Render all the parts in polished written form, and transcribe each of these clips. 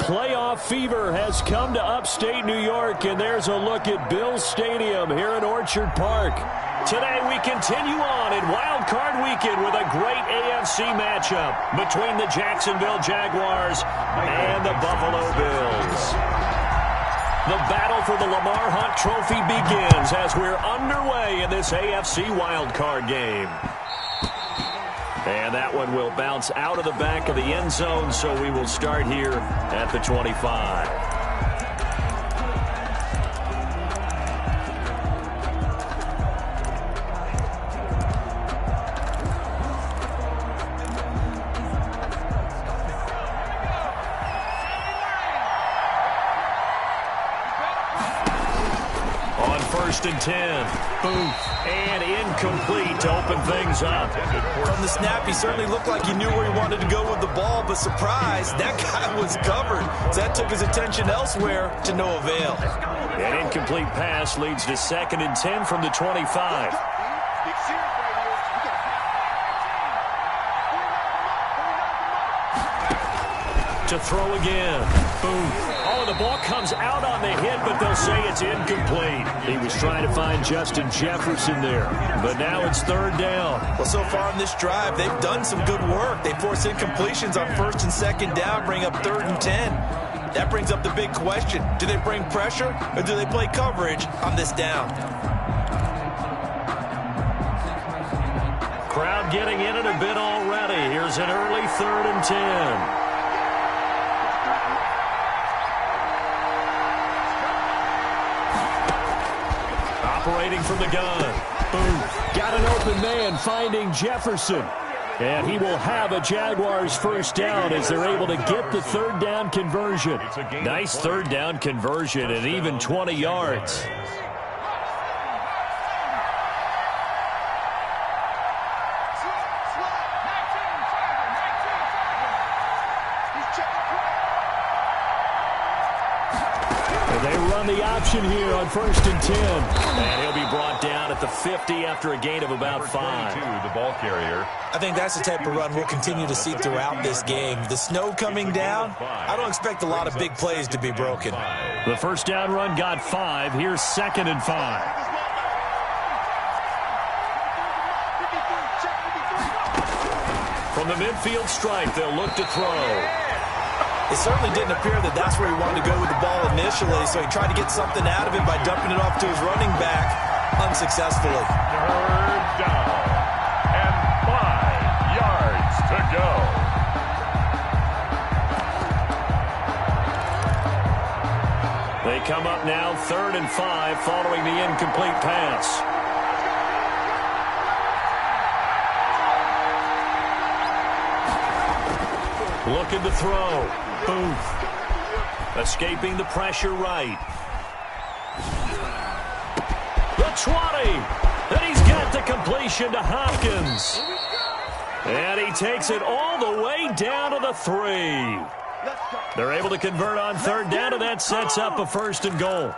playoff fever has come to upstate New York, and there's a look at Bills Stadium here in Orchard Park. Today we continue on in Wild Card Weekend with a great AFC matchup between the Jacksonville Jaguars and the Buffalo Bills. The battle for the Lamar Hunt Trophy begins as we're underway in this AFC Wild Card game. And that one will bounce out of the back of the end zone, so we will start here at the 25. On 1st and 10. Boom. And incomplete to open things up. From the snap, he certainly looked like he knew where he wanted to go with the ball, but surprise, that guy was covered. So that took his attention elsewhere to no avail. An incomplete pass leads to 2nd and 10 from the 25. To throw again. Boom. Oh, the ball comes out on the hit, but they'll say it's incomplete. He was trying to find Justin Jefferson there, but now it's 3rd down. Well, so far in this drive, they've done some good work. They force incompletions on 1st and 2nd down, bring up 3rd and 10. That brings up the big question. Do they bring pressure, or do they play coverage on this down? Crowd getting in it a bit already. Here's an early 3rd and 10. Operating from the gun. Boom. Got an open man finding Jefferson. And he will have a Jaguars 1st down as they're able to get the 3rd down conversion. Nice 3rd down conversion and even 20 yards. They run the option here on 1st and 10. And he'll be brought down at the 50 after a gain of about 5. The ball carrier. I think that's the type of run we'll continue to see throughout this game. The snow coming down, I don't expect a lot of big plays to be broken. The 1st down run got 5. Here's 2nd and 5. From the midfield stripe, they'll look to throw. It certainly didn't appear that that's where he wanted to go with the ball initially, so he tried to get something out of it by dumping it off to his running back unsuccessfully. 3rd down and 5 yards to go. They come up now 3rd and 5 following the incomplete pass. Looking to throw. Booth. Escaping the pressure right. The 20. And he's got the completion to Hopkins. And he takes it all the way down to the 3. They're able to convert on 3rd down, and that sets up a 1st and goal.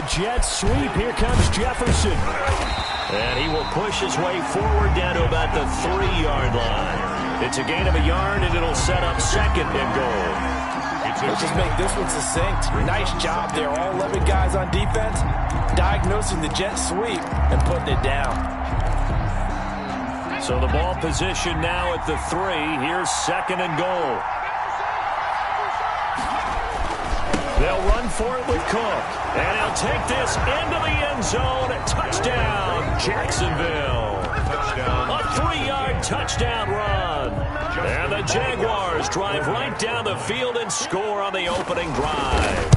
Jet sweep. Here comes Jefferson. And he will push his way forward down to about the 3-yard line. It's a gain of a yard, and it'll set up 2nd and goal. Let's just make this one succinct. Nice job there. All 11 guys on defense diagnosing the jet sweep and putting it down. So the ball position now at the 3. Here's 2nd and goal. They'll run for it with Cook. And he'll take this into the end zone. Touchdown, Jacksonville. A 3-yard touchdown run. And the Jaguars drive right down the field and score on the opening drive.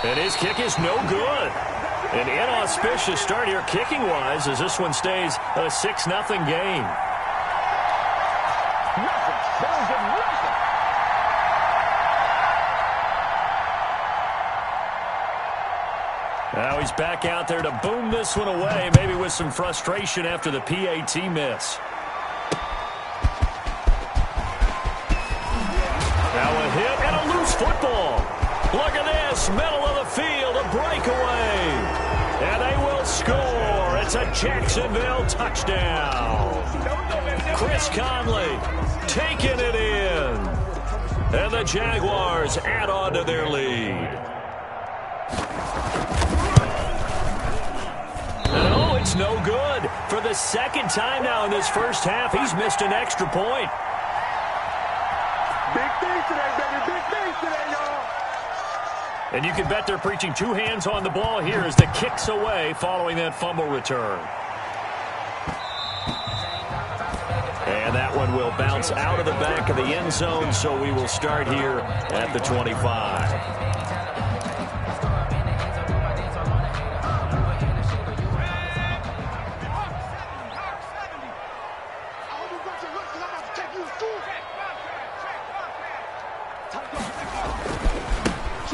And his kick is no good. An inauspicious start here kicking-wise as this one stays a 6-0 game. Now he's back out there to boom this one away, maybe with some frustration after the PAT miss. Now a hit and a loose football. Look at this, middle of the field, a breakaway. And they will score. It's a Jacksonville touchdown. Chris Conley taking it in. And the Jaguars add on to their lead. No, it's no good. For the second time now in this first half, he's missed an extra point. Big things today, baby. Big things today, y'all. And you can bet they're preaching two hands on the ball here as the kick's away following that fumble return. And that one will bounce out of the back of the end zone, so we will start here at the 25.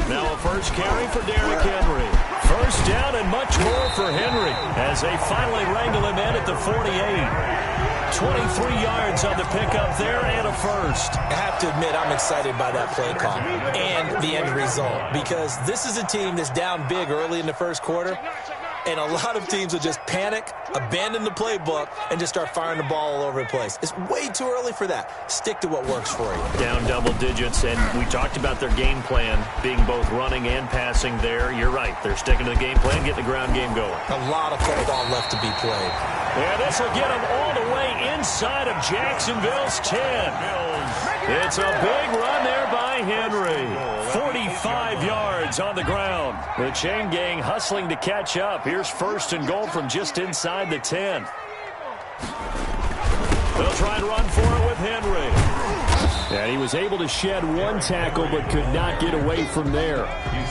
Now a first carry for Derrick Henry. First down and much more for Henry as they finally wrangle him in at the 48. 23 yards on the pickup there and a first. I have to admit, I'm excited by that play call and the end result because this is a team that's down big early in the first quarter, and a lot of teams will just panic, abandon the playbook, and just start firing the ball all over the place. It's way too early for that. Stick to what works for you. Down double digits, and we talked about their game plan being both running and passing there. You're right. They're sticking to the game plan, getting the ground game going. A lot of football left to be played. Yeah, this will get them all the way inside of Jacksonville's 10. It's a big run there by Henry. 45 yards on the ground. The chain gang hustling to catch up. Here's first and goal from just inside the 10. They'll try and run for it with Henry. And he was able to shed one tackle but could not get away from there.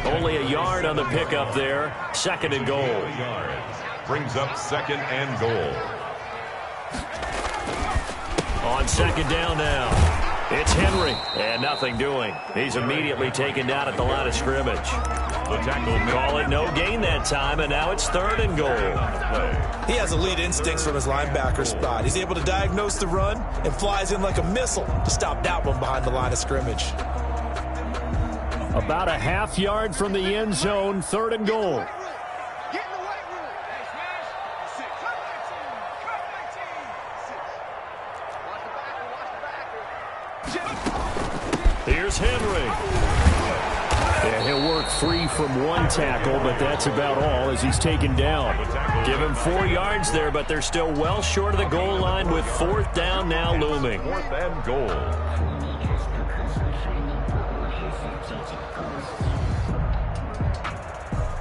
Only a yard on the pickup there. Second and goal. Brings up second and goal. On second down now. It's Henry, and nothing doing. He's immediately taken down at the line of scrimmage. The tackle. Call it no gain that time, and now it's third and goal. He has elite instincts from his linebacker spot. He's able to diagnose the run and flies in like a missile to stop that one behind the line of scrimmage. About a half yard from the end zone, third and goal. Here's Henry. And he'll work free from one tackle, but that's about all as he's taken down. Give him 4 yards there, but they're still well short of the goal line with fourth down now looming. Fourth and goal.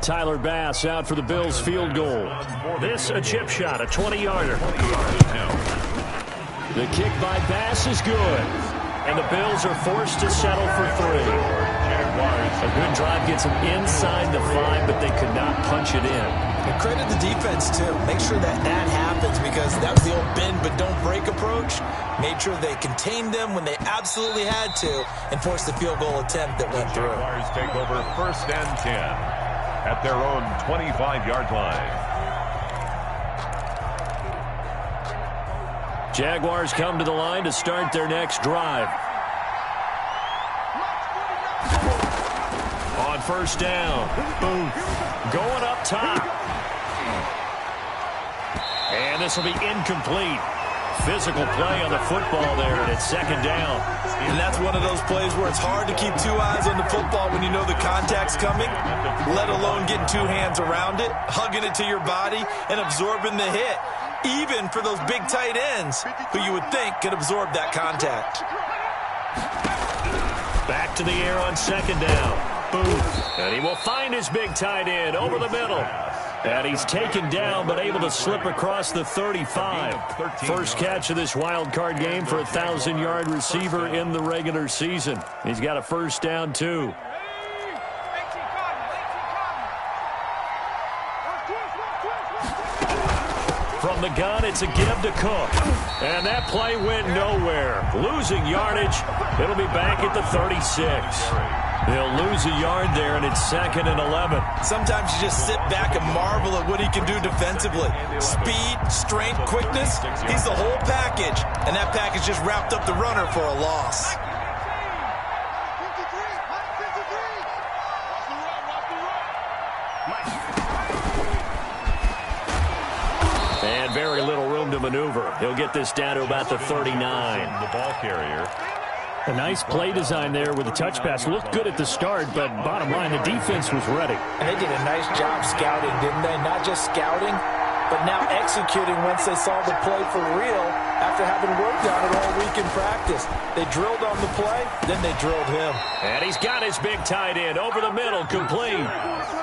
Tyler Bass out for the Bills field goal. This a chip shot, a 20-yarder. The kick by Bass is good. And the Bills are forced to settle for 3. A good drive gets them inside the 5, but they could not punch it in. And credit the defense, too. Make sure that happens because that was the old bend but don't break approach. Made sure they contained them when they absolutely had to and forced the field goal attempt that went through. Jaguars take over first and 10 at their own 25-yard line. Jaguars come to the line to start their next drive. On first down, Booth going up top. And this will be incomplete. Physical play on the football there, and it's second down. And that's one of those plays where it's hard to keep 2 eyes on the football when you know the contact's coming, let alone getting 2 hands around it, hugging it to your body, and absorbing the hit. Even for those big tight ends who you would think could absorb that contact. Back to the air on second down. Booth. And he will find his big tight end over the middle. And he's taken down but able to slip across the 35. First catch of this wild card game for a 1,000-yard receiver in the regular season. He's got a first down, too. From the gun, it's a give to Cook. And that play went nowhere. Losing yardage. It'll be back at the 36. They'll lose a yard there, and it's second and 11. Sometimes you just sit back and marvel at what he can do defensively. Speed, strength, quickness. He's the whole package. And that package just wrapped up the runner for a loss. And very little room to maneuver. He'll get this down to about the 39. The ball carrier. A nice play design there with the touch pass. Looked good at the start, but bottom line, the defense was ready. And they did a nice job scouting, didn't they? Not just scouting, but now executing once they saw the play for real after having worked on it all week in practice. They drilled on the play, then they drilled him. And he's got his big tight end over the middle, complete.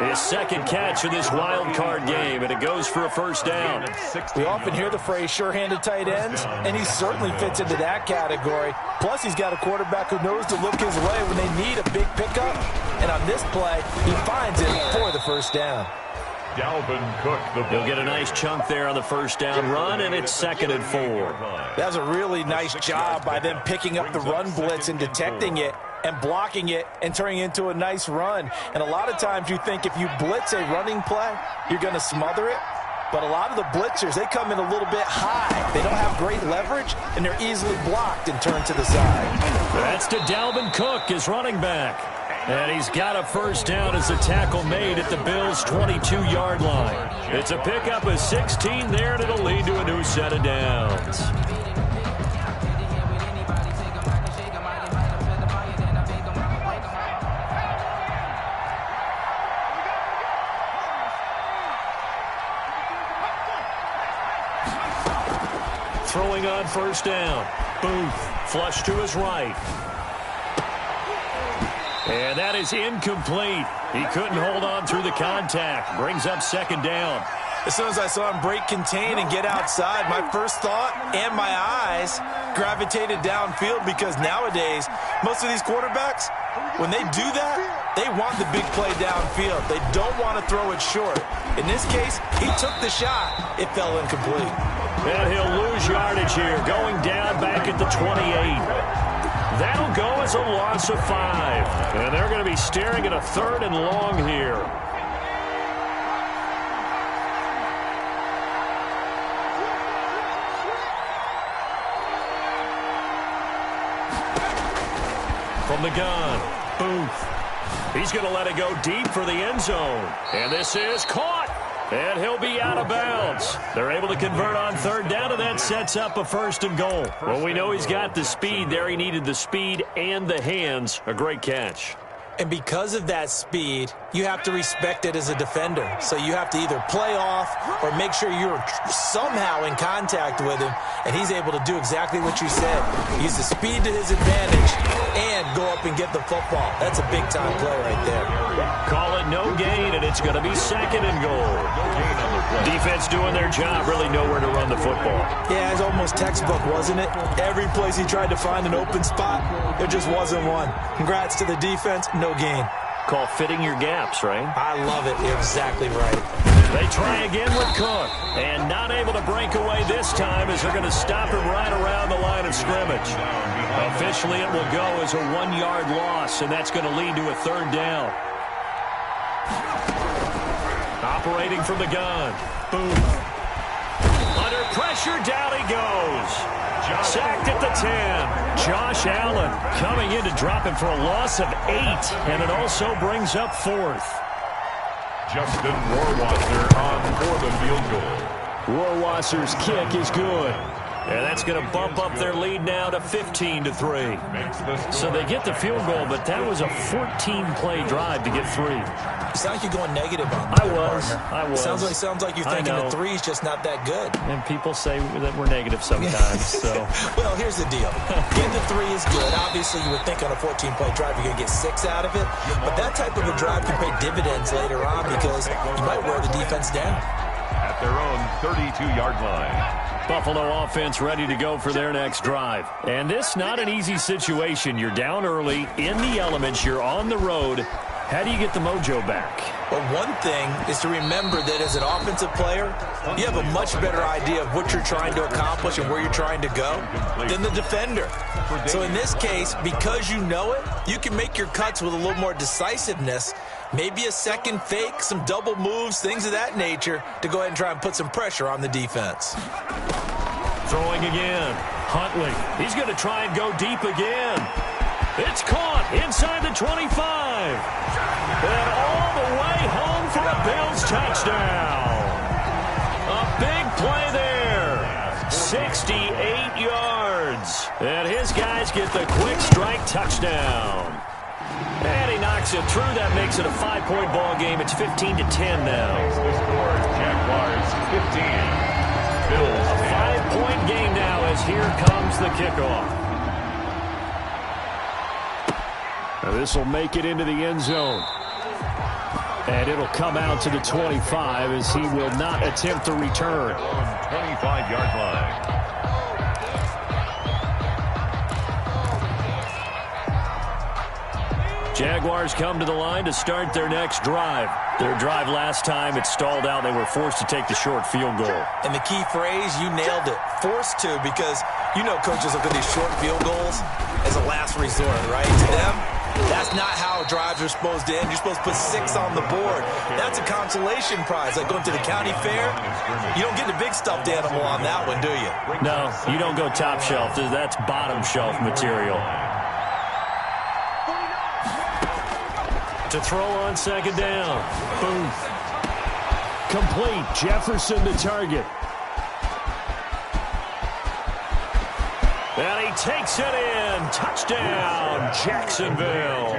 His second catch of this wild card game, and it goes for a first down. We often hear the phrase sure-handed tight ends, and he certainly fits into that category. Plus, he's got a quarterback who knows to look his way when they need a big pickup. And on this play, he finds it for the first down. Dalvin Cook, He'll get a nice chunk there on the first down run, and it's 2nd and 4. That was a really nice job by them picking up the run blitz and detecting it and blocking it and turning it into a nice run. And a lot of times you think if you blitz a running play, you're going to smother it. But a lot of the blitzers, they come in a little bit high. They don't have great leverage, and they're easily blocked and turned to the side. That's to Dalvin Cook, his running back. And he's got a first down as the tackle made at the Bills' 22-yard line. It's a pickup of 16 there, and it'll lead to a new set of downs. Throwing on first down. Booth, flush to his right. And that is incomplete. He couldn't hold on through the contact. Brings up second down. As soon as I saw him break contain and get outside, my first thought and my eyes gravitated downfield, because nowadays, most of these quarterbacks, when they do that, they want the big play downfield. They don't want to throw it short. In this case, he took the shot. It fell incomplete. And he'll lose yardage here, going down back at the 28. That'll go as a loss of 5. And they're going to be staring at a 3rd and long here. From the gun, Booth. He's going to let it go deep for the end zone. And this is caught. And he'll be out of bounds. They're able to convert on 3rd down, and that sets up a 1st and goal. Well, we know he's got the speed there. He needed the speed and the hands. A great catch. And because of that speed, you have to respect it as a defender. So you have to either play off or make sure you're somehow in contact with him, and he's able to do exactly what you said. Use the speed to his advantage and go up and get the football. That's a big-time play right there. Call it no gain, and it's going to be 2nd and goal. Defense doing their job, really nowhere to run the football. Yeah, it's almost textbook, wasn't it? Every place he tried to find an open spot, there just wasn't one. Congrats to the defense, no gain. Call fitting your gaps, right? I love it. You're exactly right. They try again with Cook, and not able to break away this time as they're going to stop him right around the line of scrimmage. Officially, it will go as a 1-yard loss, and that's going to lead to a 3rd down. Operating from the gun. Boom. Under pressure, down he goes. Sacked at the 10. Josh Allen coming in to drop him for a loss of 8, and it also brings up 4th. Justin Rohrwasser on for the field goal. Rohrwasser's kick is good. And that's going to bump up their lead now to 15-3. So they get the field goal, but that was a 14-play drive to get 3. You sound like you're going negative on that. I was. Sounds like you're thinking the 3 is just not that good. And people say that we're negative sometimes. So. Well, here's the deal. Getting the 3 is good. Obviously, you would think on a 14-play drive you're going to get 6 out of it. But that type of a drive can pay dividends later on because you might wear the defense down. At their own 32-yard line. Buffalo offense ready to go for their next drive. And this not an easy situation. You're down early, in the elements, you're on the road. How do you get the mojo back? Well, one thing is to remember that as an offensive player, you have a much better idea of what you're trying to accomplish and where you're trying to go than the defender. So in this case, because you know it, you can make your cuts with a little more decisiveness. Maybe a second fake, some double moves, things of that nature to go ahead and try and put some pressure on the defense. Throwing again. Huntley. He's going to try and go deep again. It's caught inside the 25. And all the way home for a Bills touchdown. A big play there. 68 yards. And his guys get the quick strike touchdown. And he knocks it through. That makes it a 5-point ball game. It's 15-10 now. The score, Jaguars 15. Bills a 5-point game now as here comes the kickoff. Now this will make it into the end zone. And it'll come out to the 25 as he will not attempt to return. 25-yard line. Jaguars come to the line to start their next drive. Their drive last time, it stalled out. They were forced to take the short field goal. And the key phrase, you nailed it. Forced to, because you know coaches look at these short field goals as a last resort, right? To them, that's not how drives are supposed to end. You're supposed to put 6 on the board. That's a consolation prize. Like going to the county fair, you don't get the big stuffed animal on that one, do you? No, you don't go top shelf. That's bottom shelf material. To throw on second down. Booth. Complete. Jefferson to target. And he takes it in. Touchdown, Jacksonville.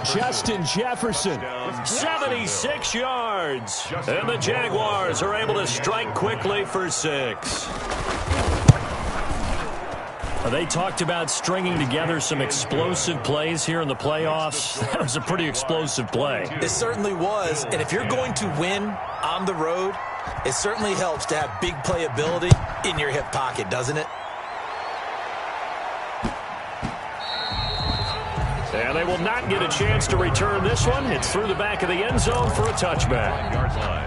Justin Jefferson. 76 yards. And the Jaguars are able to strike quickly for 6. They talked about stringing together some explosive plays here in the playoffs. That was a pretty explosive play. It certainly was. And if you're going to win on the road, it certainly helps to have big playability in your hip pocket, doesn't it? And they will not get a chance to return this one. It's through the back of the end zone for a touchback.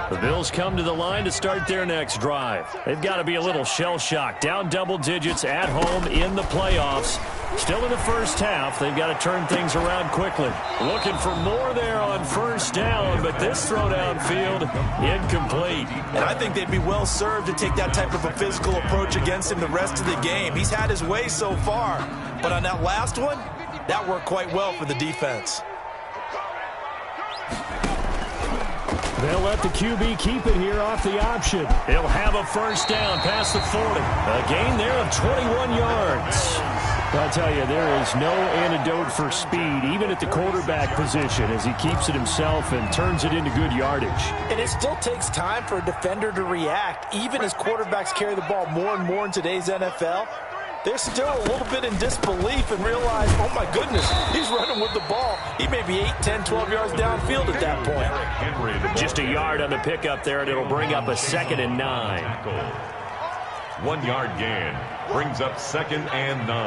The Bills come to the line to start their next drive. They've got to be a little shell-shocked. Down double digits at home in the playoffs. Still in the first half. They've got to turn things around quickly. Looking for more there on first down, but this throw downfield incomplete. And I think they'd be well served to take that type of a physical approach against him the rest of the game. He's had his way so far, but on that last one, that worked quite well for the defense. They'll let the QB keep it here off the option. He'll have a first down past the 40. A gain there of 21 yards. I'll tell you, there is no antidote for speed, even at the quarterback position, as he keeps it himself and turns it into good yardage. And it still takes time for a defender to react. Even as quarterbacks carry the ball more and more in today's NFL, they're still a little bit in disbelief and realize, oh my goodness, he's running with the ball. He may be 8, 10, 12 yards downfield at that point. Just a yard on the pickup there, and it'll bring up a 2nd and 9. 1-yard gain brings up 2nd and 9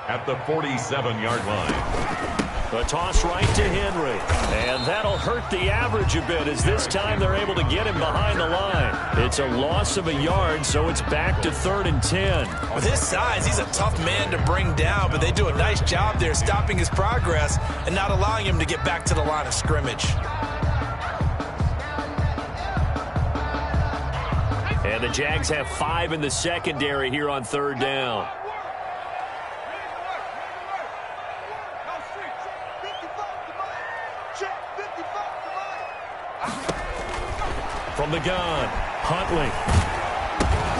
at the 47-yard line. A toss right to Henry. And that'll hurt the average a bit as this time they're able to get him behind the line. It's a loss of a yard, so it's back to 3rd and 10. With his size, he's a tough man to bring down, but they do a nice job there stopping his progress and not allowing him to get back to the line of scrimmage. And the Jags have 5 in the secondary here on 3rd down. From the gun, Huntley.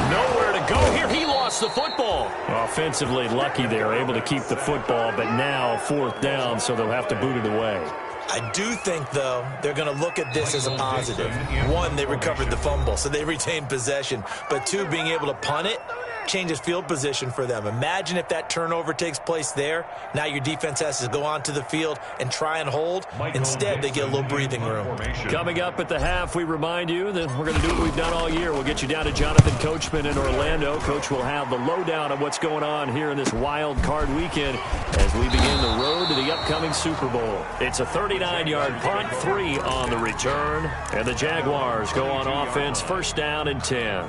Nowhere to go here. He lost the football. Offensively lucky they're able to keep the football, but now 4th down, so they'll have to boot it away. I do think, though, they're going to look at this as a positive. 1, they recovered the fumble, so they retained possession. But 2, being able to punt it changes field position for them. Imagine if that turnover takes place there. Now your defense has to go onto the field and try and hold. Instead, they get a little breathing room. Coming up at the half, we remind you that we're going to do what we've done all year. We'll get you down to Jonathan Coachman in Orlando. Coach will have the lowdown of what's going on here in this wild card weekend as we begin the road to the upcoming Super Bowl. It's a 39-yard punt, 3 on the return, and the Jaguars go on offense, 1st down and 10.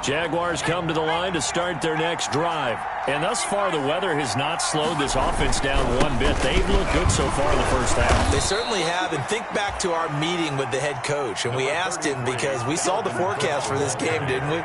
Jaguars come to the line to start their next drive. And thus far, the weather has not slowed this offense down one bit. They've looked good so far in the first half. They certainly have. And think back to our meeting with the head coach. And we asked him, because we saw the forecast for this game, didn't we?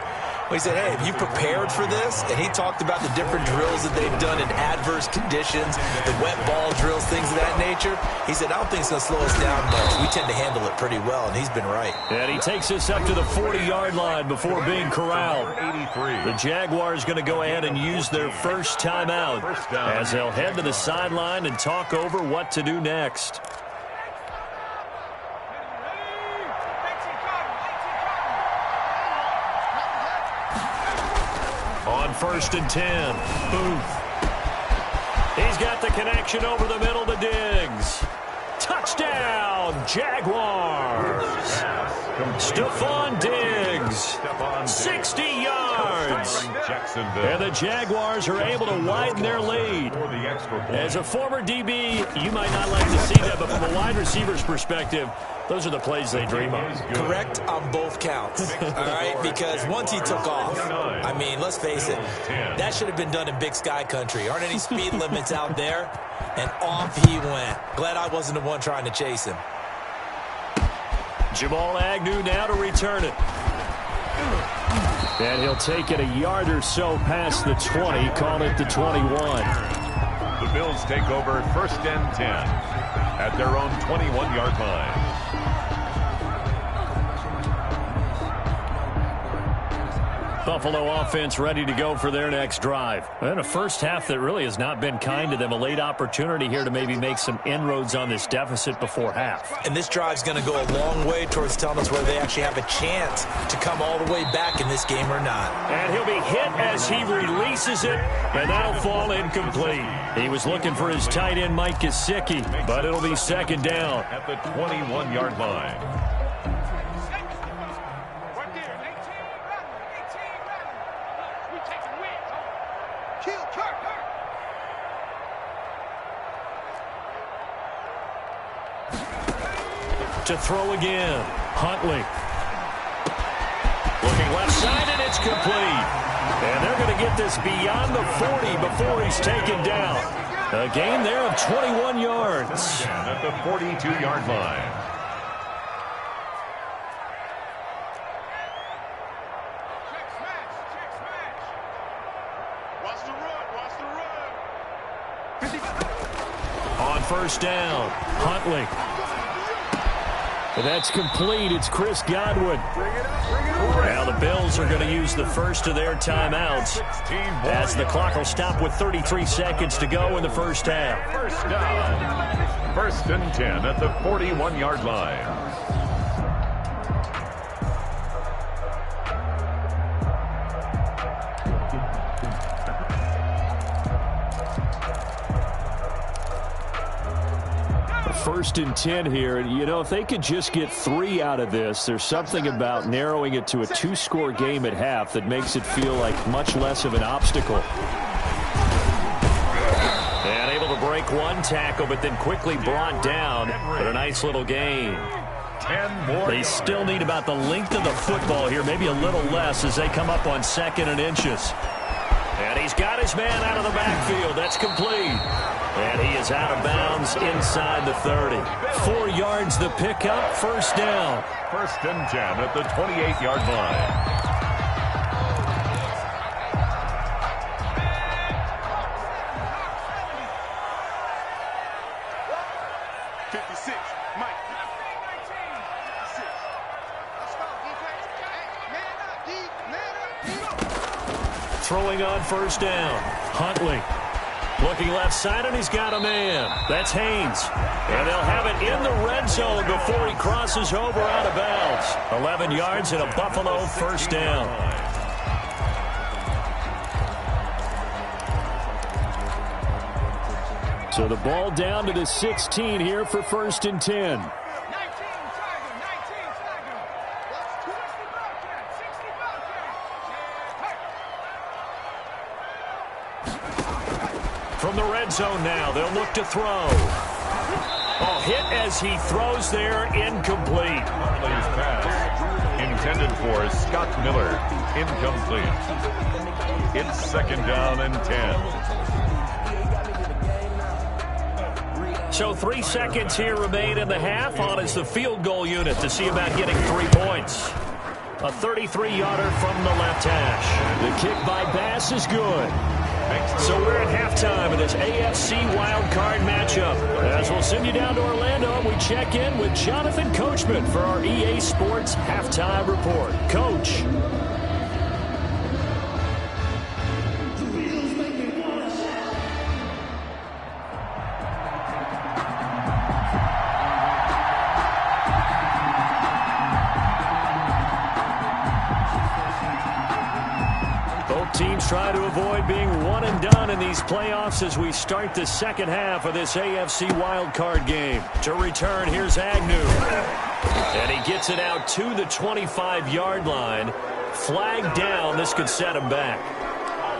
We said, hey, have you prepared for this? And he talked about the different drills that they've done in adverse conditions, the wet ball drills, things of that nature. He said, I don't think it's going to slow us down much. We tend to handle it pretty well, and he's been right. And he takes us up to the 40-yard line before being corralled. The Jaguars going to go ahead and use their first timeout as they'll head to the sideline and talk over what to do next. On 1st and 10, Booth. He's got the connection over the middle to Diggs. Touchdown, Jaguars. Stephon Diggs, 60 yards. And the Jaguars are able to widen their lead. As a former DB, you might not like to see that, but from a wide receiver's perspective, those are the plays they dream of. Correct on both counts, all right? Because once he took off, I mean, let's face it, that should have been done in Big Sky country. Aren't any speed limits out there? And off he went. Glad I wasn't the one trying to chase him. Jamal Agnew now to return it. And he'll take it a yard or so past the 20, call it the 21. The Bills take over 1st and 10 at their own 21-yard line. Buffalo offense ready to go for their next drive. And a first half that really has not been kind to them. A late opportunity here to maybe make some inroads on this deficit before half. And this drive's going to go a long way towards telling us whether they actually have a chance to come all the way back in this game or not. And he'll be hit as he releases it, and that'll fall incomplete. He was looking for his tight end, Mike Gesicki, but it'll be 2nd down. At the 21-yard line. To throw again, Huntley. Looking left side, and it's complete. And they're going to get this beyond the 40 before he's taken down. A gain there of 21 yards. At the 42-yard line. On 1st down, Huntley. That's complete. It's Chris Godwin. Now the Bills are going to use the first of their timeouts as the clock will stop with 33 seconds to go in the first half. First down. 1st and 10 at the 41-yard line. First and 10 here. You know, if they could just get 3 out of this, there's something about narrowing it to a 2-score game at half that makes it feel like much less of an obstacle. And able to break one tackle, but then quickly brought down for a nice little gain. 10 more. They still need about the length of the football here, maybe a little less as they come up on 2nd and inches. And he's got his man out of the backfield. That's complete. And he is out of bounds inside the 30. 4 yards the pickup, 1st down. 1st and 10 at the 28-yard line. 56, Mike. Throwing on 1st down, Huntley. Looking left side, and he's got a man. That's Haynes. And they'll have it in the red zone before he crosses over out of bounds. 11 yards and a Buffalo 1st down. So the ball down to the 16 here for 1st and 10. From the red zone now, they'll look to throw. Oh, hit as he throws there, incomplete. Huntley's pass intended for Scott Miller. incomplete. It's second down and 10. So 3 seconds here remain in the half. On is the field goal unit to see about getting 3 points. A 33-yarder from the left hash. The kick by Bass is good. So we're at halftime of this AFC wildcard matchup. As we'll send you down to Orlando, we check in with Jonathan Coachman for our EA Sports Halftime Report. Coach. Teams try to avoid being one and done in these playoffs as we start the second half of this AFC wildcard game. To return, here's Agnew. And he gets it out to the 25-yard line. Flag down. This could set him back.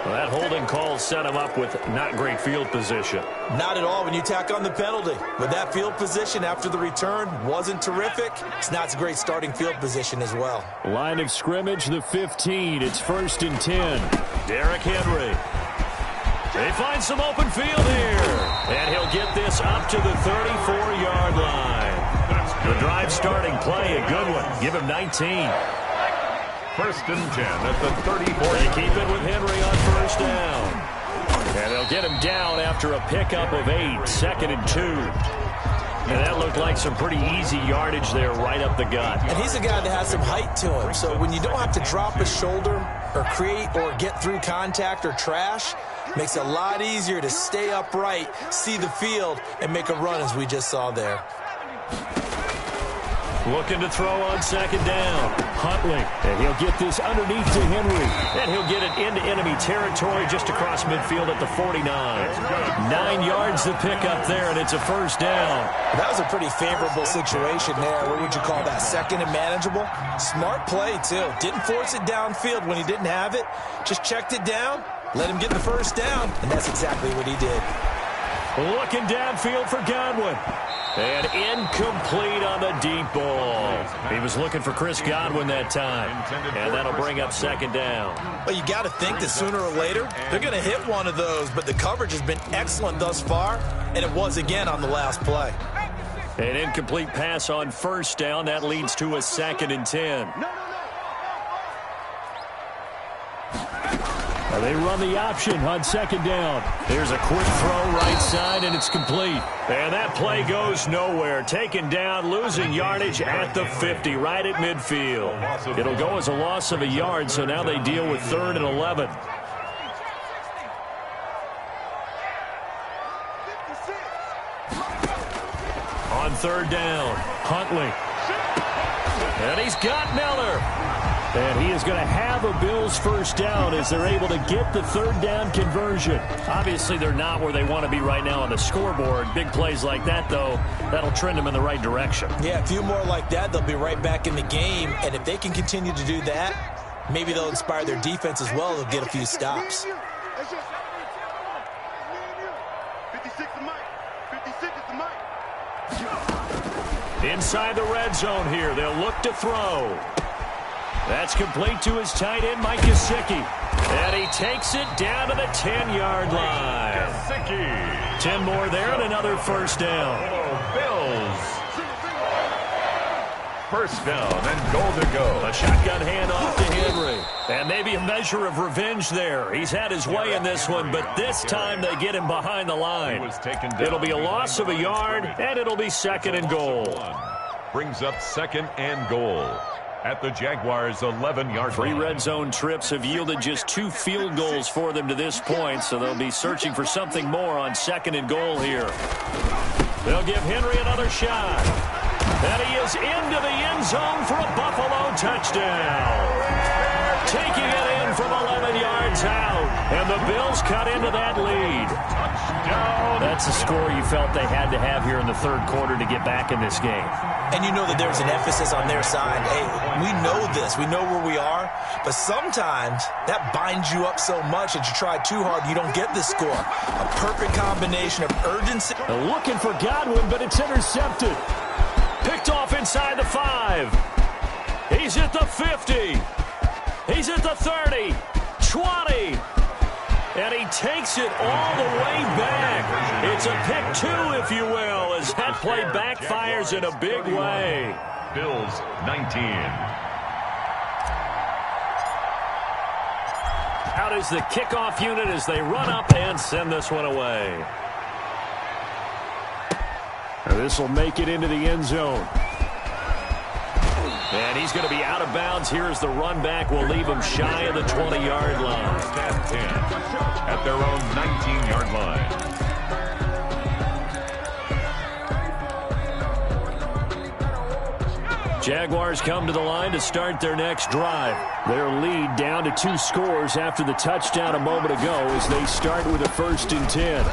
Well, that holding call set him up with not great field position. Not at all when you tack on the penalty. With that field position after the return wasn't terrific. It's not a great starting field position as well. Line of scrimmage, the 15. It's 1st and 10. Derrick Henry. They find some open field here. And he'll get this up to the 34-yard line. The drive starting play, a good one. Give him 19. 1st and 10 at the 34. They keep it with Henry on 1st down. And they'll get him down after a pickup of 8. 2nd and 2. And that looked like some pretty easy yardage there right up the gut. And he's a guy that has some height to him. So when you don't have to drop his shoulder or create or get through contact or trash, makes it a lot easier to stay upright, see the field, and make a run as we just saw there. Looking to throw on 2nd down. Huntley. And he'll get this underneath to Henry. And he'll get it into enemy territory just across midfield at the 49. 9 yards to pick up there, and it's a 1st down. That was a pretty favorable situation there. What would you call that? 2nd and manageable? Smart play, too. Didn't force it downfield when he didn't have it. Just checked it down, let him get the 1st down, and that's exactly what he did. Looking downfield for Godwin. And incomplete on the deep ball. He was looking for Chris Godwin that time. And that'll bring up 2nd down. Well, you got to think that sooner or later, they're going to hit one of those. But the coverage has been excellent thus far. And it was again on the last play. An incomplete pass on 1st down. That leads to a 2nd and 10. They run the option on 2nd down. There's a quick throw right side, and it's complete. And that play goes nowhere. Taken down, losing yardage at the 50, right at midfield. It'll go as a loss of a yard, so now they deal with 3rd and 11. On 3rd down, Huntley. And he's got Miller. And he is going to have a Bills 1st down as they're able to get the 3rd down conversion. Obviously, they're not where they want to be right now on the scoreboard. Big plays like that, though, that'll trend them in the right direction. Yeah, a few more like that, they'll be right back in the game. And if they can continue to do that, maybe they'll inspire their defense as well. They'll get a few stops. 56 the mic. 56 is the mic. Inside the red zone here, they'll look to throw. That's complete to his tight end, Mike Gesicki. And he takes it down to the 10-yard line. 10 more there and another 1st down. Bills. 1st down and goal to go. A shotgun handoff to Henry. And maybe a measure of revenge there. He's had his way in this one, but this time they get him behind the line. It'll be a loss of a yard, and it'll be 2nd and goal. Brings up 2nd and goal at the Jaguars' 11-yard line. 3 red zone trips have yielded just 2 field goals for them to this point, so they'll be searching for something more on 2nd and goal here. They'll give Henry another shot. And he is into the end zone for a Buffalo touchdown. Taking it in from 11 yards out. And the Bills cut into that lead. Touchdown. That's a score you felt they had to have here in the 3rd quarter to get back in this game. And you know that there's an emphasis on their side. Hey, we know this. We know where we are. But sometimes that binds you up so much that you try too hard, you don't get the score. A perfect combination of urgency. Looking for Godwin, but it's intercepted. Picked off inside the 5. He's at the 50. He's at the 30, 20, and he takes it all the way back. It's a pick 2, if you will, as that play backfires in a big way. Bills 19. Out is the kickoff unit as they run up and send this one away. This will make it into the end zone. And he's going to be out of bounds here as the run back will leave him shy of the 20-yard line. 10 at their own 19-yard line. Jaguars come to the line to start their next drive. Their lead down to 2 scores after the touchdown a moment ago as they start with a 1st and 10.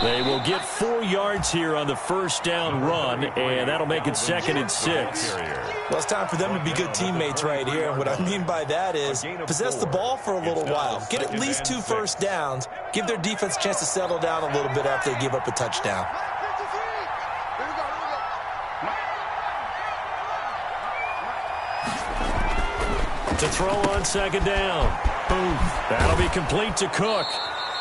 They will get 4 yards here on the 1st down run, and that'll make it 2nd and 6. Well, it's time for them to be good teammates right here. And what I mean by that is possess the ball for a little while. Get at least 2 first downs. Give their defense a chance to settle down a little bit after they give up a touchdown. To throw on 2nd down. Boom. That'll be complete to Cook.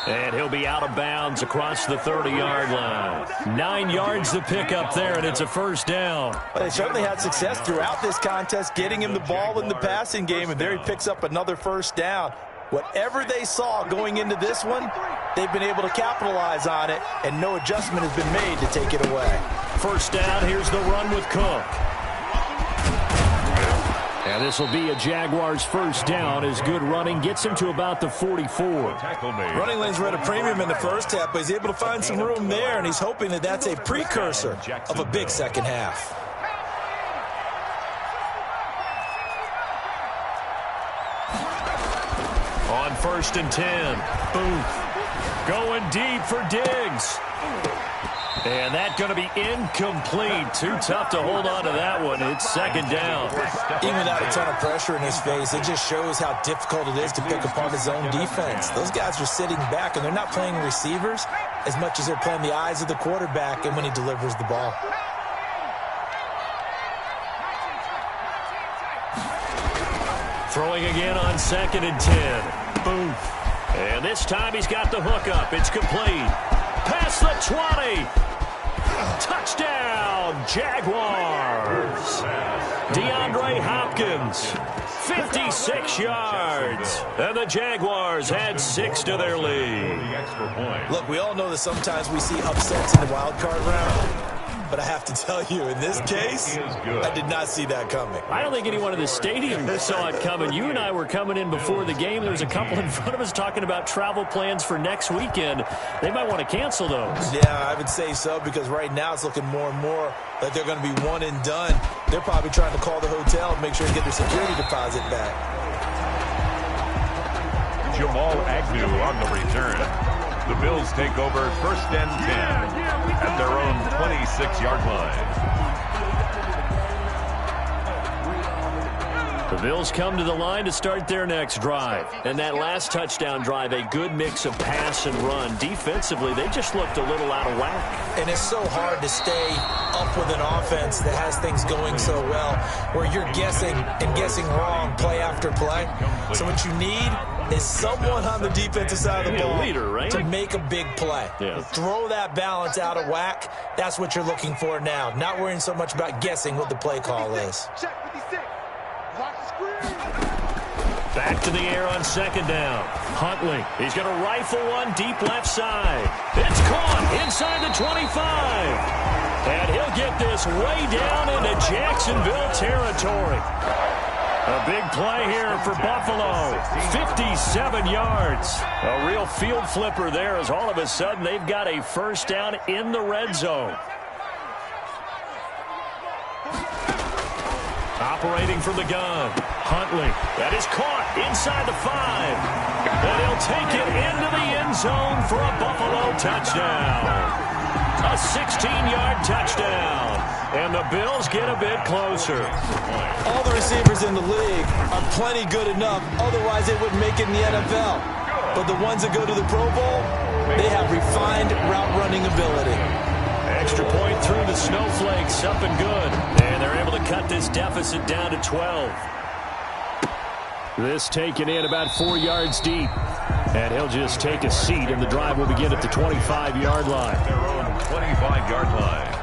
And he'll be out of bounds across the 30-yard line. 9 yards to pick up there, and it's a 1st down. Well, they certainly had success throughout this contest, getting him the ball in the passing game, and there he picks up another 1st down. Whatever they saw going into this one, they've been able to capitalize on it, and no adjustment has been made to take it away. 1st down, here's the run with Cook. And this will be a Jaguars 1st down as good running gets him to about the 44. Running lanes were at a premium in the first half, but he's able to find some room there, and he's hoping that that's a precursor of a big second half. On 1st and 10, Booth going deep for Diggs. And that's going to be incomplete. Too tough to hold on to that one. It's 2nd down. Even without a ton of pressure in his face, it just shows how difficult it is to pick apart his own defense. Those guys are sitting back, and they're not playing receivers as much as they're playing the eyes of the quarterback and when he delivers the ball. Throwing again on 2nd and 10. Booth. And this time he's got the hook up. It's complete. Past the 20. Touchdown, Jaguars. DeAndre Hopkins, 56 yards. And the Jaguars had 6 to their lead. Look, we all know that sometimes we see upsets in the wild card round. But I have to tell you, in this case, I did not see that coming. I don't think anyone in the stadium saw it coming. You and I were coming in before the game. There was a couple in front of us talking about travel plans for next weekend. They might want to cancel those. Yeah, I would say so, because right now it's looking more and more like they're going to be one and done. They're probably trying to call the hotel and make sure to get their security deposit back. Jamal Agnew on the return. The Bills take over 1st and 10 at their own 26-yard line. The Bills come to the line to start their next drive. And that last touchdown drive, a good mix of pass and run. Defensively, they just looked a little out of whack. And it's so hard to stay up with an offense that has things going so well, where you're guessing and guessing wrong play after play. So what you need is someone on the defensive side of the ball to make a big play. Yeah. Throw that balance out of whack. That's what you're looking for now. Not worrying so much about guessing what the play call is. Back to the air on 2nd down. Huntley. He's going to rifle one deep left side. It's caught inside the 25. And he'll get this way down into Jacksonville territory. A big play here for Buffalo. 57 yards. A real field flipper there as all of a sudden they've got a 1st down in the red zone. Operating from the gun. Huntley. That is caught inside the 5. And he'll take it into the end zone for a Buffalo touchdown. A 16-yard touchdown. And the Bills get a bit closer. All the receivers in the league are plenty good enough. Otherwise, they wouldn't make it in the NFL. But the ones that go to the Pro Bowl, they have refined route running ability. Extra point through the snowflakes. Up and good. And they're able to cut this deficit down to 12. This taken in about 4 yards deep. And he'll just take a seat, and the drive will begin at the 25-yard line. Their own 25-yard line.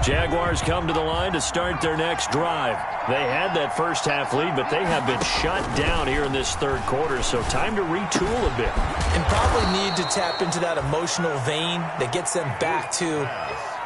Jaguars come to the line to start their next drive. They had that first half lead, but they have been shut down here in this third quarter, so time to retool a bit. And probably need to tap into that emotional vein that gets them back to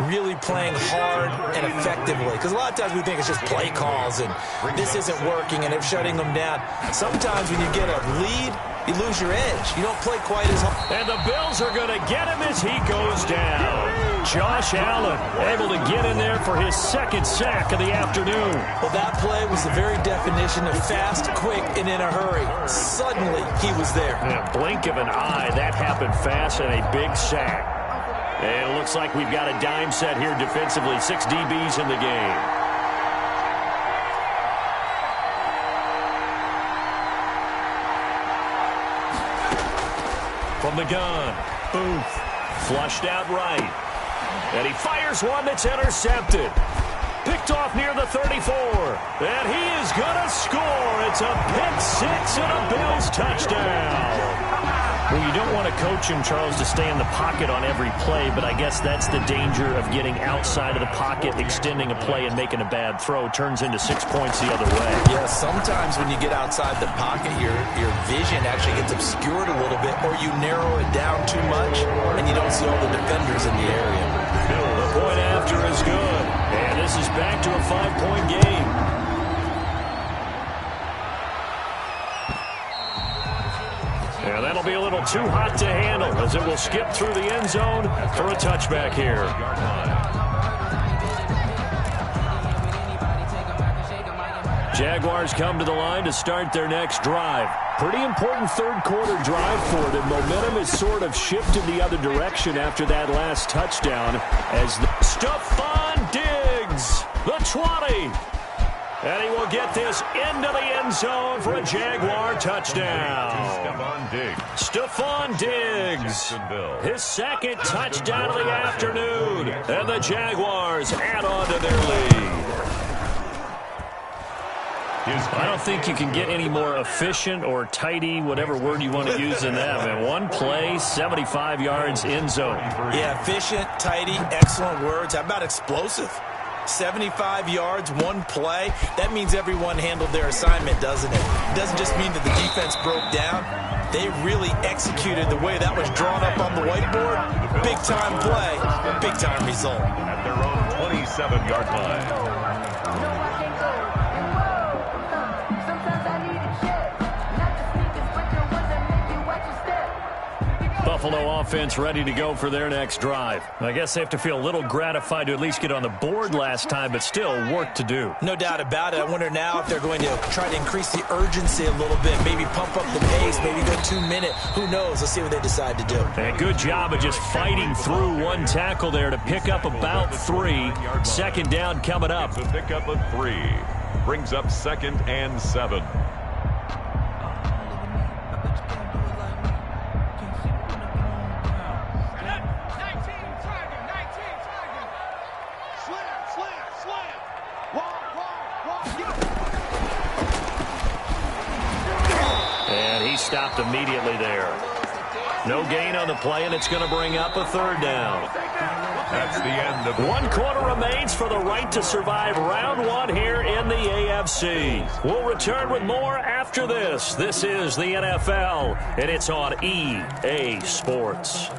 really playing hard and effectively. Because a lot of times we think it's just play calls and this isn't working and they're shutting them down. Sometimes when you get a lead, you lose your edge. You don't play quite as hard. And the Bills are going to get him as he goes down. Josh Allen able to get in there for his second sack of the afternoon. Well, that play was the very definition of fast, quick, and in a hurry. Suddenly, he was there. In a blink of an eye, that happened fast and a big sack. And it looks like we've got a dime set here defensively. 6 DBs in the game. From the gun, Booth, flushed out right. And he fires one that's intercepted. Picked off near the 34. And he is going to score. It's a pick six and a Bills touchdown. Well, you don't want to coach him, Charles, to stay in the pocket on every play, but I guess that's the danger of getting outside of the pocket, extending a play, and making a bad throw. Turns into 6 points the other way. Yeah, sometimes when you get outside the pocket, your vision actually gets obscured a little bit, or you narrow it down too much, and you don't see all the defenders in the area. The point after is good, and this is back to a 5-point game. And that'll be a little too hot to handle as it will skip through the end zone for a touchback here. Jaguars come to the line to start their next drive. Pretty important third quarter drive for them. Momentum has sort of shifted the other direction after that last touchdown as Stephon Diggs, the 20. And he will get this into the end zone for a Jaguar touchdown. Stephon Diggs, his second touchdown of the afternoon. And the Jaguars add on to their lead. I don't think you can get any more efficient or tidy, whatever word you want to use in that. Man, one play, 75 yards, end zone. Yeah, efficient, tidy, excellent words. How about explosive? 75 yards, one play. That means everyone handled their assignment, doesn't it? It doesn't just mean that the defense broke down. They really executed the way that was drawn up on the whiteboard. Big-time play, big-time result. At their own 27-yard line. Buffalo offense ready to go for their next drive. I guess they have to feel a little gratified to at least get on the board last time, but still work to do. No doubt about it. I wonder now if they're going to try to increase the urgency a little bit, maybe pump up the pace, maybe go 2 minute. Who knows? Let's see what they decide to do. And good job of just fighting through one tackle there to pick up about 3. Second down coming up. To pick up a 3. Brings up 2nd and 7. Stopped immediately there. No gain on the play, and it's going to bring up a 3rd down. That's the end of 1 quarter remains for the right to survive round 1 here in the AFC. We'll return with more after this. This is the NFL, and it's on EA Sports.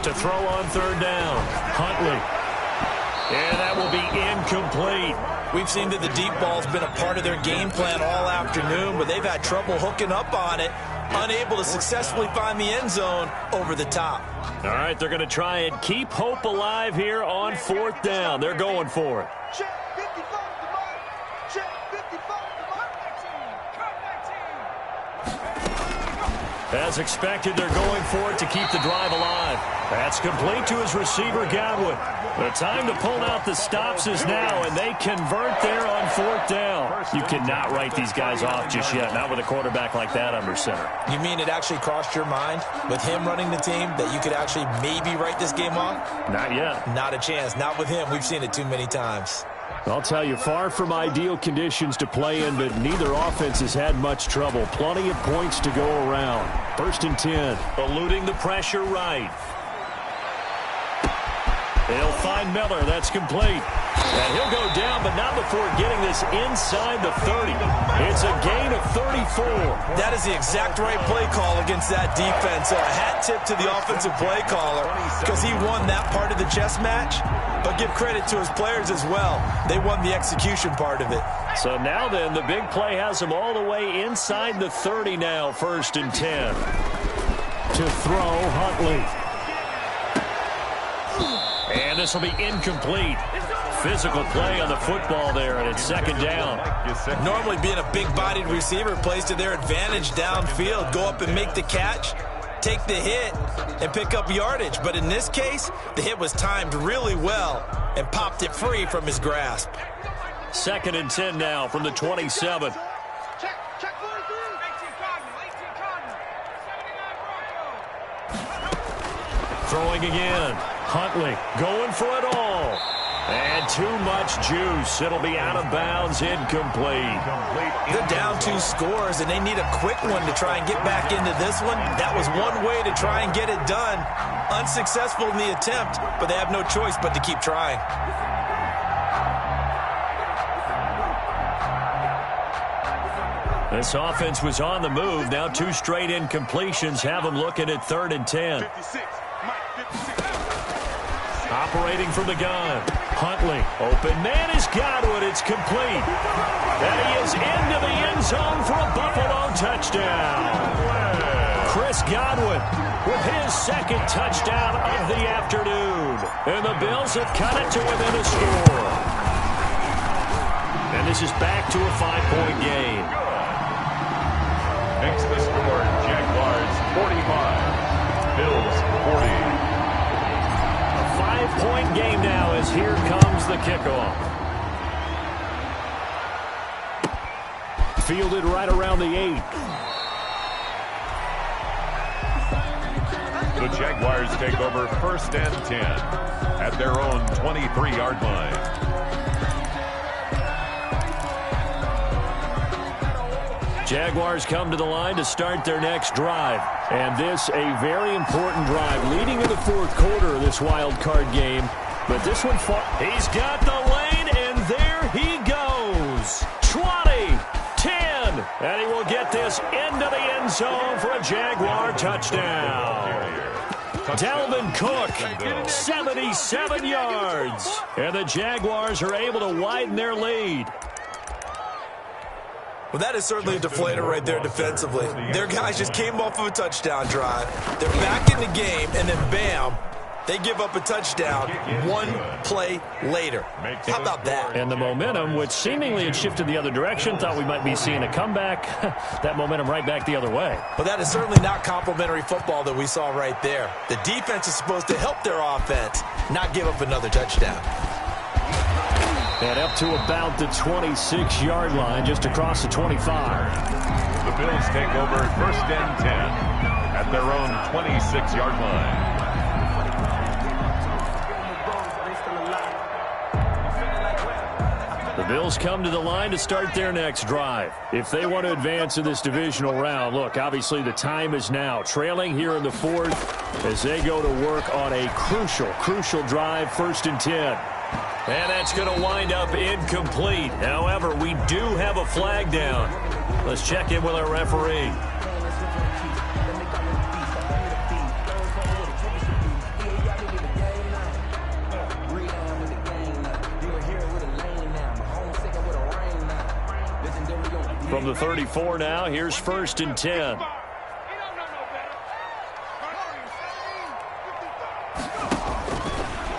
To throw on 3rd down, Huntley. And that will be incomplete. We've seen that the deep ball's been a part of their game plan all afternoon, but they've had trouble hooking up on it, unable to successfully find the end zone over the top. All right, they're going to try and keep hope alive here on 4th down. They're going for it. Check 55 to Check 55 to As expected, they're going for it to keep the drive alive. That's complete to his receiver, Godwin. The time to pull out the stops is now, and they convert there on 4th down. You cannot write these guys off just yet, not with a quarterback like that under center. You mean it actually crossed your mind with him running the team that you could actually maybe write this game off? Not yet. Not a chance. Not with him. We've seen it too many times. I'll tell you, far from ideal conditions to play in, but neither offense has had much trouble. Plenty of points to go around. 1st and 10. Eluding the pressure right. They'll find Miller. That's complete. And he'll go down, but not before getting this inside the 30. It's a gain of 34. That is the exact right play call against that defense. So a hat tip to the offensive play caller because he won that part of the chess match. But give credit to his players as well. They won the execution part of it. So now then, the big play has him all the way inside the 30 now, 1st and 10. To throw, Huntley. And this will be incomplete. Physical play on the football there, and it's 2nd down. Normally being a big-bodied receiver plays to their advantage downfield. Go up and make the catch, take the hit, and pick up yardage. But in this case, the hit was timed really well and popped it free from his grasp. 2nd and 10 now from the 27. Check 43. Throwing again. Huntley going for it all. And too much juice. It'll be out of bounds, incomplete. They're down 2 scores, and they need a quick one to try and get back into this one. That was one way to try and get it done. Unsuccessful in the attempt, but they have no choice but to keep trying. This offense was on the move. Now 2 straight incompletions have them looking at 3rd and 10. 56. Mike, 56. Operating from the gun. Huntley. Open man is Godwin. It's complete. And he is into the end zone for a Buffalo touchdown. Chris Godwin with his 2nd touchdown of the afternoon. And the Bills have cut it to within a score. And this is back to a 5-point game. Makes the score Jaguars 45, Bills 40. A 5-point game now as here comes the kickoff. Fielded right around the 8. The Jaguars take over 1st and 10 at their own 23-yard line. Jaguars come to the line to start their next drive. And this a very important drive leading in the 4th quarter of this wild card game. But this one, he's got the lane, and there he goes. 20, 10, and he will get this into the end zone for a Jaguar touchdown. Dalvin Cook, 77 yards. And the Jaguars are able to widen their lead. Well, that is certainly a deflator right there defensively. Their guys just came off of a touchdown drive. They're back in the game, and then bam, they give up a touchdown 1 play later. How about that? And the momentum, which seemingly had shifted the other direction, thought we might be seeing a comeback. That momentum right back the other way. But that is certainly not complimentary football that we saw right there. The defense is supposed to help their offense, not give up another touchdown. And up to about the 26-yard line, just across the 25. The Bills take over 1st and 10 at their own 26-yard line. The Bills come to the line to start their next drive. If they want to advance in this divisional round, look, obviously the time is now. Trailing here in the 4th as they go to work on a crucial drive, 1st and 10. And that's going to wind up incomplete. However, we do have a flag down. Let's check in with our referee. From the 34 now, here's 1st and 10.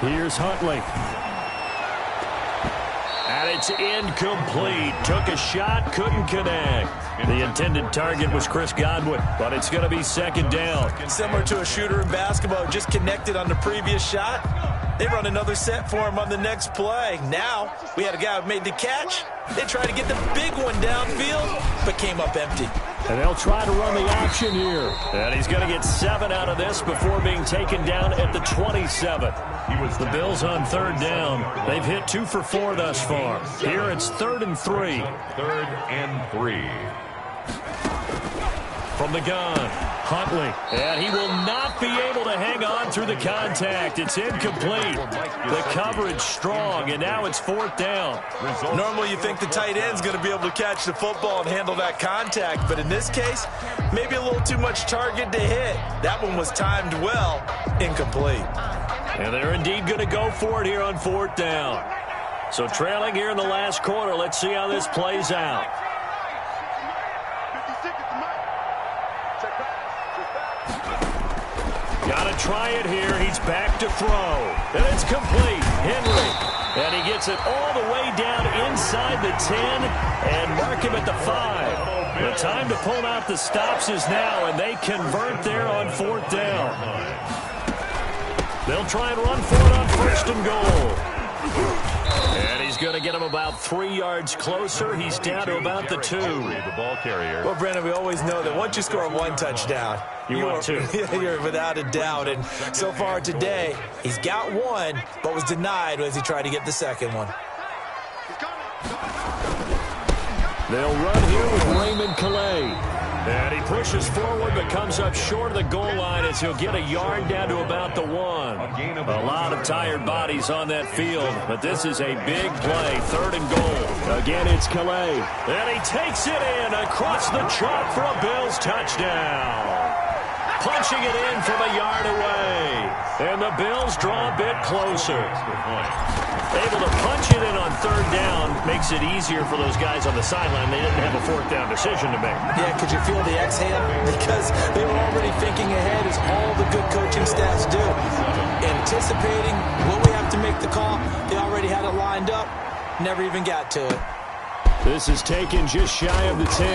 Here's Huntley. And it's incomplete. Took a shot, couldn't connect. The intended target was Chris Godwin, but it's going to be second down. Similar to a shooter in basketball, just connected on the previous shot. They run another set for him on the next play. Now, we had a guy who made the catch. They tried to get the big one downfield, but came up empty. And they'll try to run the option here. And he's going to get 7 out of this before being taken down at the 27. The Bills on third down. They've hit 2 for 4 thus far. Here it's 3rd and 3. 3rd and 3. From the gun, Huntley. And he will not be able to hang on through the contact. It's incomplete. The coverage strong, and now it's 4th down. Normally you think the tight end's going to be able to catch the football and handle that contact, but in this case, maybe a little too much target to hit. That one was timed well, incomplete. And they're indeed going to go for it here on 4th down. So trailing here in the last quarter, let's see how this plays out. Got to try it here. He's back to throw. And it's complete. Henry. And he gets it all the way down inside the 10 and mark him at the 5. The time to pull out the stops is now, and they convert there on 4th down. They'll try and run for it on 1st and goal. And he's going to get him about 3 yards closer. He's down to about the 2. The ball carrier. Well, Brandon, we always know that once you score 1 touchdown, you want 2. You're without a doubt. And so far today, he's got 1, but was denied as he tried to get the second one. They'll run here with Raymond Calais. And he pushes forward but comes up short of the goal line as he'll get a yard down to about the 1. A lot of tired bodies on that field, but this is a big play, 3rd and goal. Again, it's Calais. And he takes it in across the chalk for a Bills touchdown. Punching it in from a yard away. And the Bills draw a bit closer. Able to punch it in on 3rd down makes it easier for those guys on the sideline. They didn't have a 4th down decision to make. Yeah, could you feel the exhale? Because they were already thinking ahead, as all the good coaching staffs do. Anticipating, will we have to make the call? They already had it lined up. Never even got to it. This is taken just shy of the 10.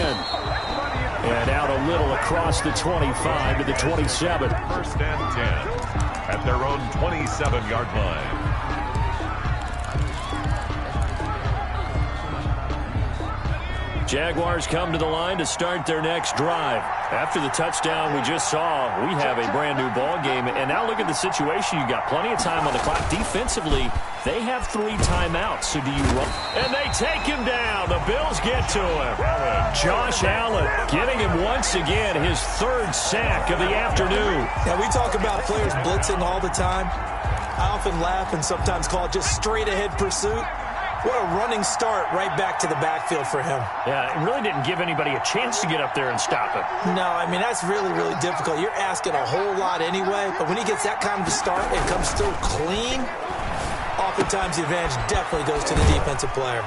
And out a little across the 25 to the 27. 1st and 10 at their own 27-yard line. Jaguars come to the line to start their next drive. After the touchdown we just saw, we have a brand new ball game. And now look at the situation. You got plenty of time on the clock. Defensively, they have 3 timeouts. So do you run? And they take him down. The Bills get to him. Josh Allen getting him once again, his 3rd sack of the afternoon. Now, we talk about players blitzing all the time. I often laugh and sometimes call it just straight-ahead pursuit. What a running start right back to the backfield for him. Yeah, it really didn't give anybody a chance to get up there and stop him. No, I mean, that's really, really difficult. You're asking a whole lot anyway, but when he gets that kind of a start and comes through clean, oftentimes the advantage definitely goes to the defensive player.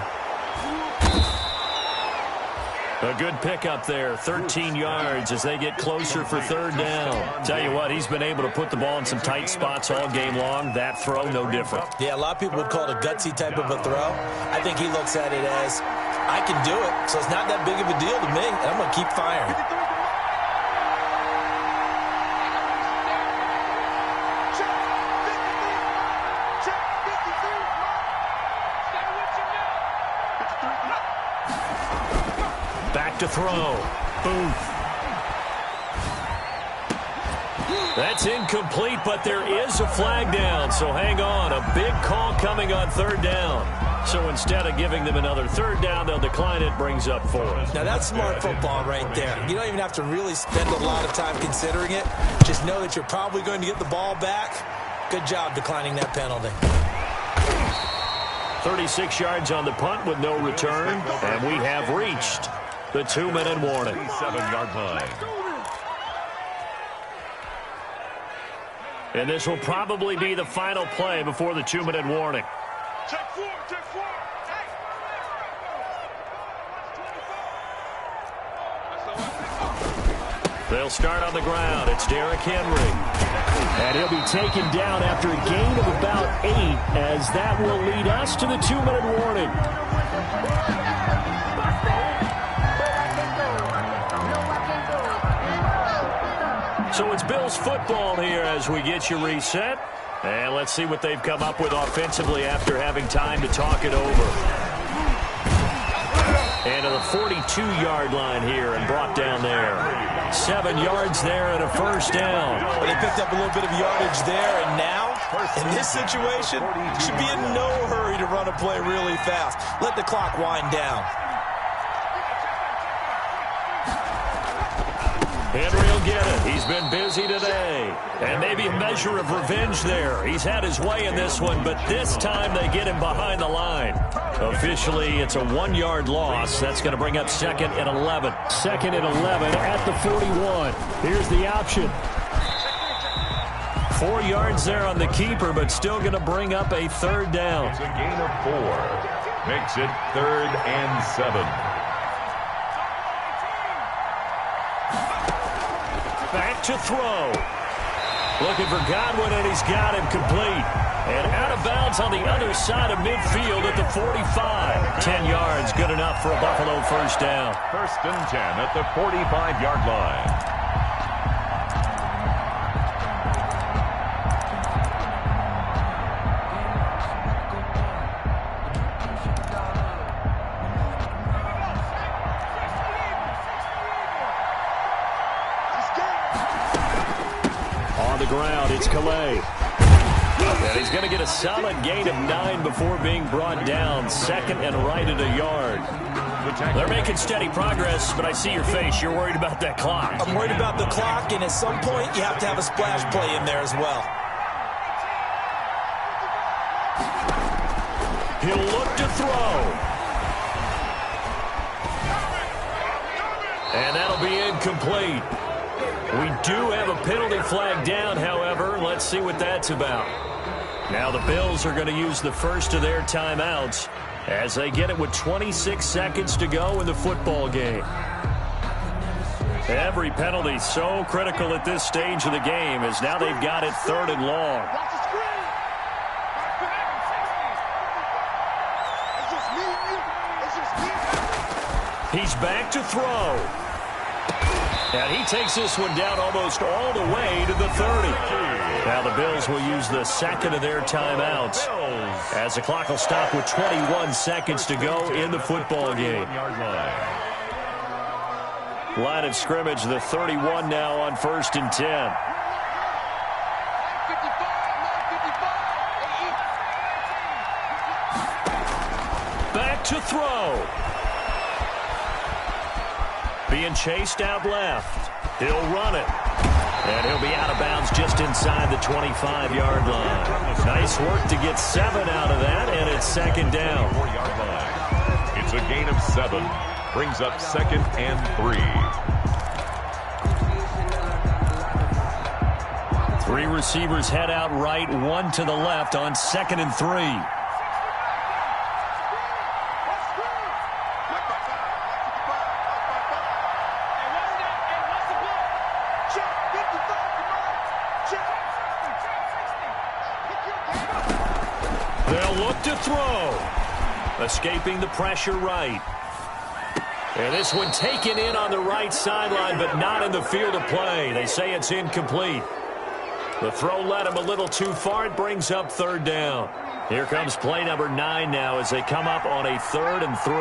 A good pickup there, 13 yards as they get closer for 3rd down. Tell you what, he's been able to put the ball in some tight spots all game long. That throw, no different. Yeah, a lot of people would call it a gutsy type of a throw. I think he looks at it as, I can do it, so it's not that big of a deal to me, and I'm going to keep firing. To throw. Booth. That's incomplete, but there is a flag down, so hang on. A big call coming on 3rd down. So instead of giving them another 3rd down, they'll decline it, brings up 4. Now that's smart football right there. You don't even have to really spend a lot of time considering it. Just know that you're probably going to get the ball back. Good job declining that penalty. 36 yards on the punt with no return, and we have reached the 2-minute warning. 7-yard line. And this will probably be the final play before the 2-minute warning. Check 4, check 4. They'll start on the ground. It's Derrick Henry. And he'll be taken down after a gain of about 8, as that will lead us to the 2-minute warning. So it's Bills football here as we get you reset. And let's see what they've come up with offensively after having time to talk it over. And to the 42-yard line here and brought down there. 7 yards there and a first down. Well, they picked up a little bit of yardage there, and now, in this situation, should be in no hurry to run a play really fast. Let the clock wind down. Henry will get it. He's been busy today. And maybe a measure of revenge there. He's had his way in this one, but this time they get him behind the line. Officially, it's a 1-yard loss. That's going to bring up 2nd and 11. 2nd and 11 at the 41. Here's the option. 4 yards there on the keeper, but still going to bring up a third down. It's a gain of 4. Makes it 3rd and 7. Back to throw. Looking for Godwin, and he's got him complete. And out of bounds on the other side of midfield at the 45. 10 yards, good enough for a Buffalo first down. 1st and 10 at the 45-yard line. Ground, it's Calais. And he's going to get a solid gain of 9 before being brought down. 2nd and right at a yard. They're making steady progress, but I see your face. You're worried about that clock. I'm worried about the clock, and at some point, you have to have a splash play in there as well. He'll look to throw. And that'll be incomplete. We do have a penalty flag down, however. Let's see what that's about. Now the Bills are going to use the first of their timeouts as they get it with 26 seconds to go in the football game. Every penalty so critical at this stage of the game, as now they've got it 3rd and long. He's back to throw. And he takes this one down almost all the way to the 30. Now the Bills will use the 2nd of their timeouts as the clock will stop with 21 seconds to go in the football game. Line of scrimmage, the 31 now on 1st and 10. Back to throw. Being chased out left. He'll run it. And he'll be out of bounds just inside the 25-yard line. Nice work to get 7 out of that, and it's 2nd down. It's a gain of 7. Brings up 2nd and 3. 3 receivers head out right, 1 to the left on 2nd and 3. To throw. Escaping the pressure right. And this one taken in on the right sideline, but not in the field of play. They say it's incomplete. The throw led him a little too far. It brings up 3rd down. Here comes play number 9 now as they come up on a 3rd and 3.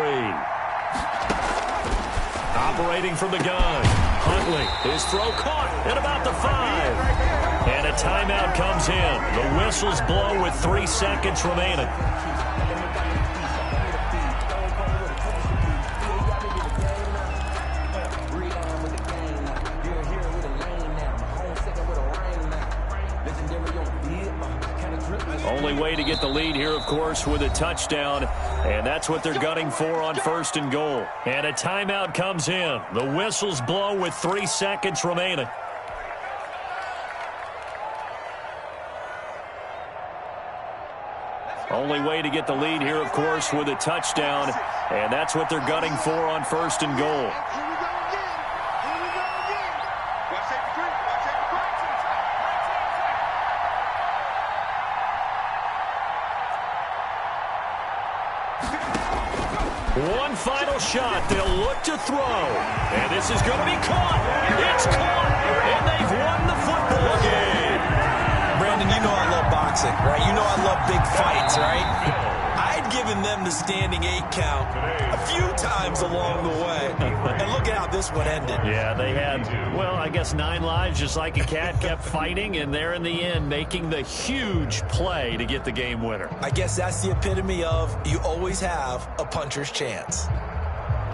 Operating from the gun. Huntley, his throw caught at about the 5. And a timeout comes in. The whistles blow with 3 seconds remaining. Only way to get the lead here, of course, with a touchdown. And that's what they're gunning for on 1st and goal. And a timeout comes in. The whistles blow with 3 seconds remaining. Only way to get the lead here, of course, with a touchdown. And that's what they're gunning for on 1st and goal. One final shot. They'll look to throw. And this is going to be caught. It's caught. And they've won the football game. Brandon, you know I love boxing, right? You know I love big fights, right? I'd given them the standing 8 count a few times along the way. And look at how this one ended. Yeah, they had, well, I guess 9 lives, just like a cat, kept fighting, and they're in the end making the huge play to get the game winner. I guess that's the epitome of you always have a puncher's chance.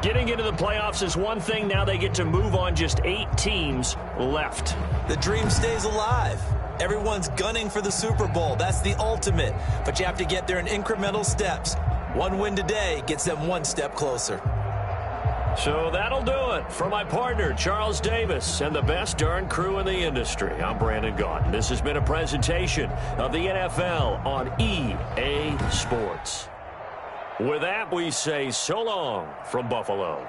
Getting into the playoffs is one thing. Now they get to move on. Just 8 teams left. The dream stays alive. Everyone's gunning for the Super Bowl. That's the ultimate. But you have to get there in incremental steps. One win today gets them one step closer. So that'll do it. For my partner, Charles Davis, and the best darn crew in the industry, I'm Brandon Gaudin. This has been a presentation of the NFL on EA Sports. With that, we say so long from Buffalo.